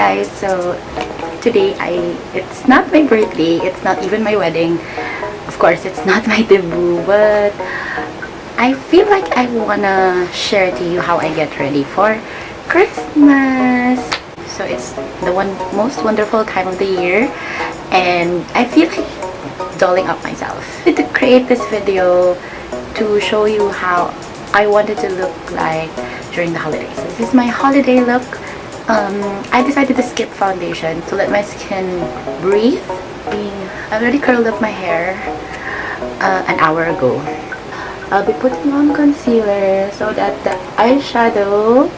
guys, so today it's not my birthday, it's not even my wedding, of course it's not my debut, but I feel like I wanna share to you how I get ready for Christmas. So it's the most wonderful time of the year, and I feel like dolling up myself to create this video to show you how I wanted to look like during the holidays. So this is my holiday look. I decided to skip foundation to let my skin breathe. I already curled up my hair an hour ago. I'll be putting on concealer so that the eyeshadow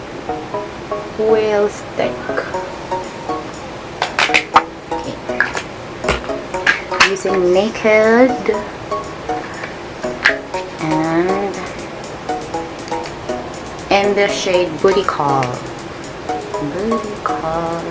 will stick. Okay. Using Naked and in the shade Booty Call. Booty Call.